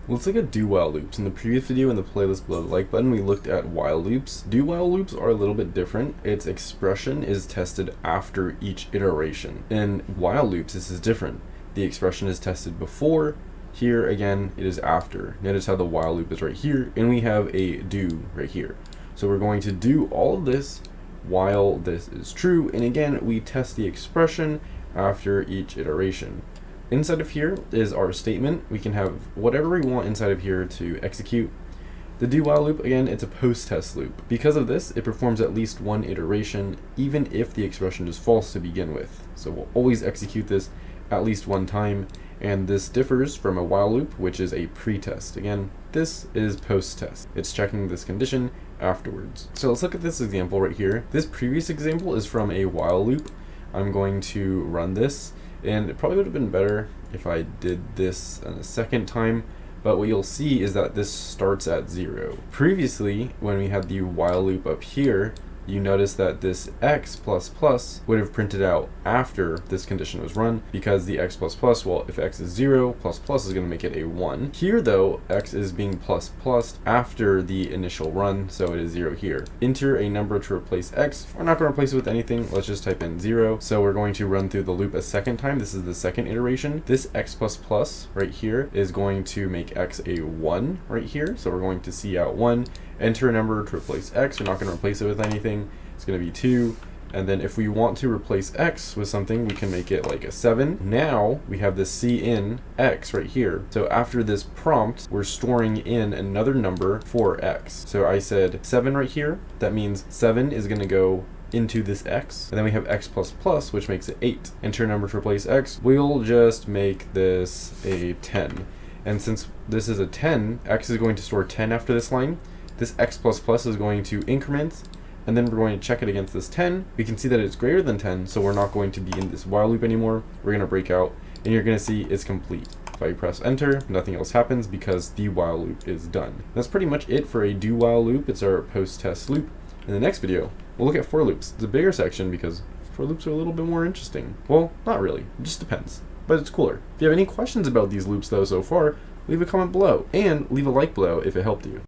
Let's look at do-while loops. In the previous video in the playlist below the like button, we looked at while loops. Do-while loops are a little bit different. Its expression is tested after each iteration. In while loops, this is different. The expression is tested before. Here, again, it is after. Notice how the while loop is right here, and we have a do right here. So we're going to do all of this while this is true, and again, we test the expression after each iteration. Inside of here is our statement. We can have whatever we want inside of here to execute. The do while loop, again, it's a post-test loop. Because of this, it performs at least one iteration, even if the expression is false to begin with. So we'll always execute this at least one time, and this differs from a while loop, which is a pre-test. Again, this is post-test. It's checking this condition afterwards. So let's look at this example right here. This previous example is from a while loop. I'm going to run this. And it probably would have been better if I did this a second time, but what you'll see is that this starts at 0. Previously, when we had the while loop up here, you notice that this x++ would have printed out after this condition was run, because the x++, well, if x is 0, plus plus is going to make it a 1. Here, though, x is being plus after the initial run, so it is 0 here. Enter a number to replace x. We're not going to replace it with anything. Let's just type in 0. So we're going to run through the loop a second time. This is the second iteration. This x++ right here is going to make x a 1 right here. So we're going to see out 1. Enter a number to replace x. We're not going to replace it with anything. It's going to be 2. And then if we want to replace x with something, we can make it like a 7. Now we have the cin x right here. So after this prompt, we're storing in another number for x. So I said 7 right here. That means 7 is going to go into this x. And then we have x++, which makes it 8. Enter a number to replace x. We'll just make this a 10. And since this is a 10, x is going to store 10 after this line. This x++ is going to increment, and then we're going to check it against this 10. We can see that it's greater than 10, so we're not going to be in this while loop anymore. We're going to break out, and you're going to see it's complete. If I press enter, nothing else happens because the while loop is done. That's pretty much it for a do while loop. It's our post-test loop. In the next video, we'll look at for loops. It's a bigger section because for loops are a little bit more interesting. Well, not really. It just depends. But it's cooler. If you have any questions about these loops, though, so far, leave a comment below, and leave a like below if it helped you.